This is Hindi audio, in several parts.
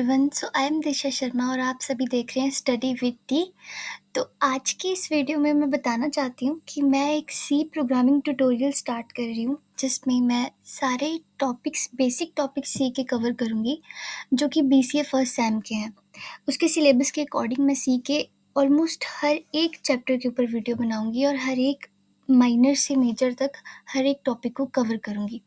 एवरीवन, सो आई एम दिशा शर्मा और आप सभी देख रहे हैं स्टडी विद दी। तो आज की इस वीडियो में मैं बताना चाहती हूँ कि मैं एक सी प्रोग्रामिंग ट्यूटोरियल स्टार्ट कर रही हूँ जिसमें मैं सारे बेसिक टॉपिक्स सी के कवर करूँगी जो कि BCA फर्स्ट सेम के हैं। उसके सिलेबस के अकॉर्डिंग मैं सी के ऑलमोस्ट हर एक चैप्टर के ऊपर वीडियो बनाऊँगी और हर एक माइनर से मेजर तक हर एक टॉपिक को कवर करूँगी।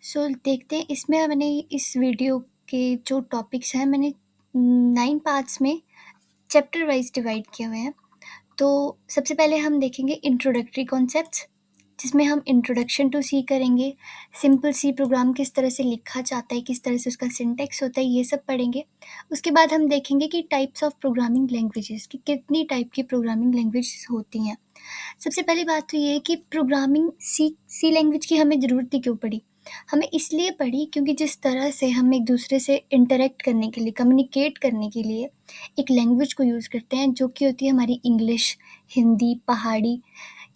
सो देखते हैं, इसमें मैंने इस वीडियो के जो टॉपिक्स हैं मैंने 9 पार्ट्स में चैप्टर वाइज डिवाइड किए हुए हैं। तो सबसे पहले हम देखेंगे इंट्रोडक्टरी कॉन्सेप्ट्स, जिसमें हम इंट्रोडक्शन टू सी करेंगे। सिंपल सी प्रोग्राम किस तरह से लिखा जाता है, किस तरह से उसका सिंटैक्स होता है, ये सब पढ़ेंगे। उसके बाद हम देखेंगे कि टाइप्स ऑफ प्रोग्रामिंग लैंग्वेजेस, कि कितनी टाइप की प्रोग्रामिंग लैंग्वेजेस होती हैं। सबसे पहली बात तो ये है कि प्रोग्रामिंग सी लैंग्वेज की हमें ज़रूरत ही क्यों पड़ी। हमें इसलिए पड़ी क्योंकि जिस तरह से हम एक दूसरे से इंटरेक्ट करने के लिए, कम्युनिकेट करने के लिए एक लैंग्वेज को यूज़ करते हैं जो कि होती है हमारी इंग्लिश, हिंदी, पहाड़ी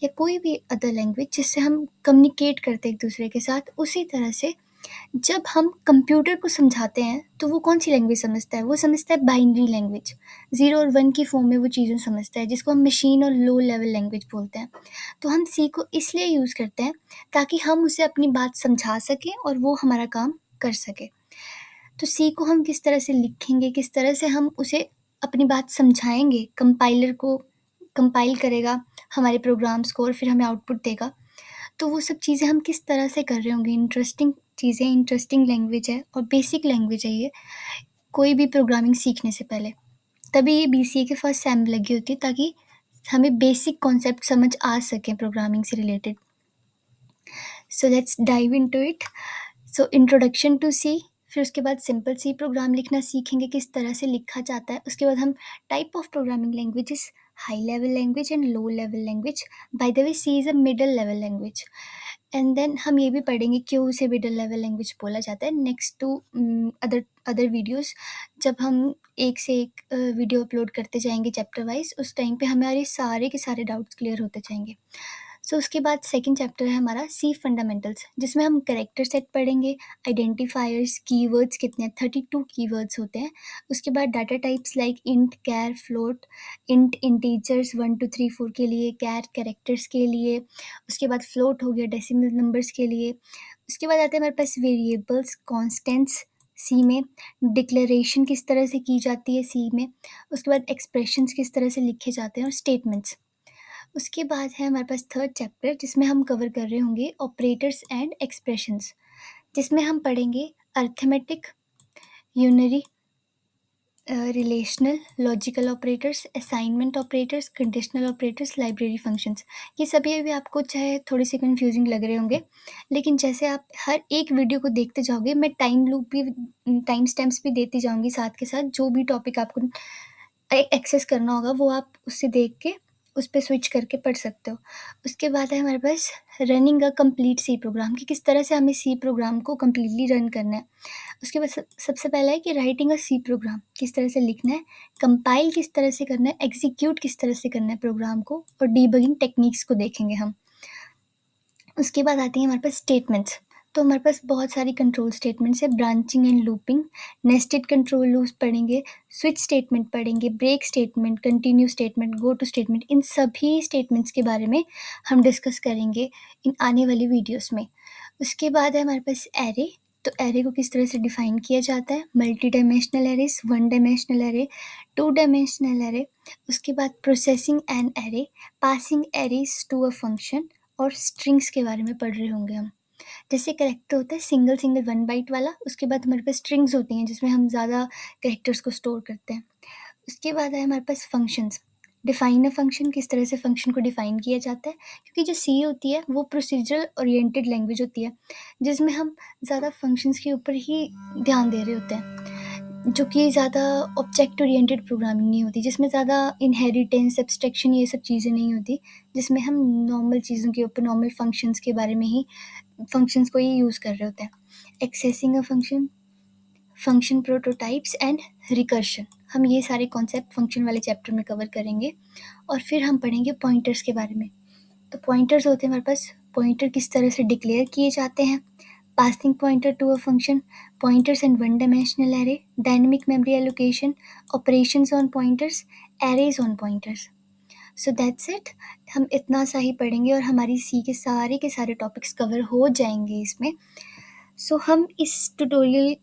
या कोई भी अदर लैंग्वेज जिससे हम कम्युनिकेट करते हैं एक दूसरे के साथ। उसी तरह से जब हम कंप्यूटर को समझाते हैं तो वो कौन सी लैंग्वेज समझता है, वो समझता है बाइनरी लैंग्वेज, 0 और 1 की फॉर्म में वो चीज़ें समझता है, जिसको हम मशीन और लो लेवल लैंग्वेज बोलते हैं। तो हम सी को इसलिए यूज़ करते हैं ताकि हम उसे अपनी बात समझा सकें और वो हमारा काम कर सके। तो सी को हम किस तरह से लिखेंगे, किस तरह से हम उसे अपनी बात समझाएंगे, कंपाइलर को कंपाइल करेगा हमारे प्रोग्राम्स को और फिर हमें आउटपुट देगा। तो वो सब चीज़ें हम किस तरह से कर रहे होंगे, इंटरेस्टिंग चीज़ें, इंटरेस्टिंग लैंग्वेज है और बेसिक लैंग्वेज है ये कोई भी प्रोग्रामिंग सीखने से पहले। तभी ये BCA के फर्स्ट सेम लगी होती है ताकि हमें बेसिक कॉन्सेप्ट समझ आ सकें प्रोग्रामिंग से related. So let's dive into it. So introduction to C, फिर उसके बाद सिंपल सी प्रोग्राम लिखना सीखेंगे, किस तरह से लिखा जाता है। उसके बाद हम type of programming languages, high level language and low level language. By the way C is a middle level language. And then हम ये भी पढ़ेंगे क्यों उसे मिडल लेवल लैंग्वेज बोला जाता है नेक्स्ट टू अदर वीडियोस। जब हम एक से एक वीडियो अपलोड करते जाएंगे चैप्टर वाइज, उस टाइम पे हमारे सारे के सारे डाउट्स क्लियर होते जाएंगे। सो उसके बाद सेकंड चैप्टर है हमारा सी फंडामेंटल्स, जिसमें हम कैरेक्टर सेट पढ़ेंगे, आइडेंटिफायर्स, कीवर्ड्स कितने हैं, 32 कीवर्ड्स होते हैं। उसके बाद डाटा टाइप्स लाइक इंट, कैर, फ्लोट। इंट इंटीजर्स 1 2 3 4 के लिए, कैर कैरेक्टर्स के लिए। उसके बाद फ्लोट हो गया डेसिमल नंबर्स के लिए। उसके बाद आते हैं हमारे पास वेरिएबल्स, कॉन्स्टेंट्स सी में। डिक्लेरेशन किस तरह से की जाती है सी में। उसके बाद एक्सप्रेशंस किस तरह से लिखे जाते हैं और स्टेटमेंट्स। उसके बाद है हमारे पास थर्ड चैप्टर, जिसमें हम कवर कर रहे होंगे ऑपरेटर्स एंड एक्सप्रेशंस, जिसमें हम पढ़ेंगे arithmetic, unary, relational, logical operators, assignment operators, conditional operators, library functions. ये सभी भी आपको चाहे थोड़े से कंफ्यूजिंग लग रहे होंगे, लेकिन जैसे आप हर एक वीडियो को देखते जाओगे, मैं टाइम लूप भी, टाइम स्टैम्प्स भी देती जाऊंगी साथ के साथ। जो भी टॉपिक आपको एक्सेस करना होगा वो आप उससे देख के उस पर स्विच करके पढ़ सकते हो। उसके बाद है हमारे पास running a complete C program, कि किस तरह से हमें सी प्रोग्राम को कम्प्लीटली रन करना है। उसके बाद सबसे पहला है कि राइटिंग अ सी प्रोग्राम, किस तरह से लिखना है, कंपाइल किस तरह से करना है, एग्जीक्यूट किस तरह से करना है प्रोग्राम को, और डीबगिंग टेक्निक्स को देखेंगे हम। उसके बाद आती है हमारे पास स्टेटमेंट्स। तो हमारे पास बहुत सारी कंट्रोल स्टेटमेंट्स है, branching and looping, nested control loops पढ़ेंगे, स्विच स्टेटमेंट पढ़ेंगे, break statement, continue statement, go to statement. इन सभी स्टेटमेंट्स के बारे में हम डिस्कस करेंगे इन आने वाली वीडियोस में। उसके बाद है हमारे पास एरे। तो एरे को किस तरह से डिफाइन किया जाता है, multi dimensional arrays, 1 dimensional array, 2 dimensional array. उसके बाद processing an array, passing arrays to a function, और स्ट्रिंग्स के बारे में पढ़ रहे होंगे हम। जैसे कैरेक्टर होता है सिंगल 1 बाइट वाला, उसके बाद हमारे पास स्ट्रिंग्स होती हैं जिसमें हम ज़्यादा कैरेक्टर्स को स्टोर करते हैं। उसके बाद है हमारे पास फंक्शंस। डिफाइन अ फंक्शन, किस तरह से फंक्शन को डिफाइन किया जाता है, क्योंकि जो सी होती है वो प्रोसीजरल ओरिएंटेड लैंग्वेज होती है, जिसमें हम ज़्यादा फंक्शंस के ऊपर ही ध्यान दे रहे होते हैं, जो कि ज़्यादा ऑब्जेक्ट ओरिएंटेड प्रोग्रामिंग नहीं होती, जिसमें ज़्यादा इनहेरिटेंस, एब्स्ट्रैक्शन, ये सब चीज़ें नहीं होती, जिसमें हम नॉर्मल चीज़ों के ऊपर, नॉर्मल फंक्शंस के बारे में ही, फंक्शंस को ही यूज़ कर रहे होते हैं। Accessing a function, function prototypes and recursion, हम ये सारे कॉन्सेप्ट फंक्शन वाले चैप्टर में कवर करेंगे। और फिर हम पढ़ेंगे पॉइंटर्स के बारे में। तो पॉइंटर्स होते हैं हमारे पास, पॉइंटर किस तरह से डिक्लेयर किए जाते हैं, passing pointer to a function, pointers and one dimensional array, dynamic memory allocation, operations on pointers, arrays on pointers. So that's it. हम इतना सा ही पढ़ेंगे और हमारी सी के सारे टॉपिक्स कवर हो जाएंगे इसमें। सो हम इस ट्यूटोरियल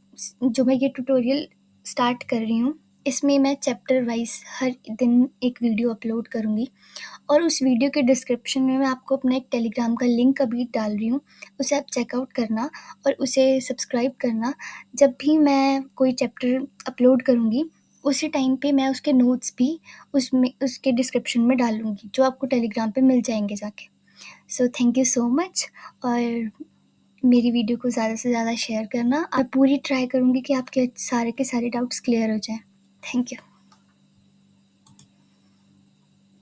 जो मैं ये ट्यूटोरियल स्टार्ट कर रही हूँ, इसमें मैं चैप्टर वाइज हर दिन एक वीडियो अपलोड करूँगी और उस वीडियो के डिस्क्रिप्शन में मैं आपको अपना एक टेलीग्राम का लिंक अभी डाल रही हूँ, उसे आप चेकआउट करना और उसे सब्सक्राइब करना। जब भी मैं कोई चैप्टर अपलोड करूँगी उसी टाइम पे मैं उसके नोट्स भी उसमें उसके डिस्क्रिप्शन में डालूँगी, जो आपको टेलीग्राम पे मिल जाएंगे जाके। So thank you so much. और मेरी वीडियो को ज़्यादा से ज़्यादा शेयर करना। मैं पूरी ट्राई करूँगी कि आपके सारे के सारे डाउट्स क्लियर हो जाएँ। Thank you.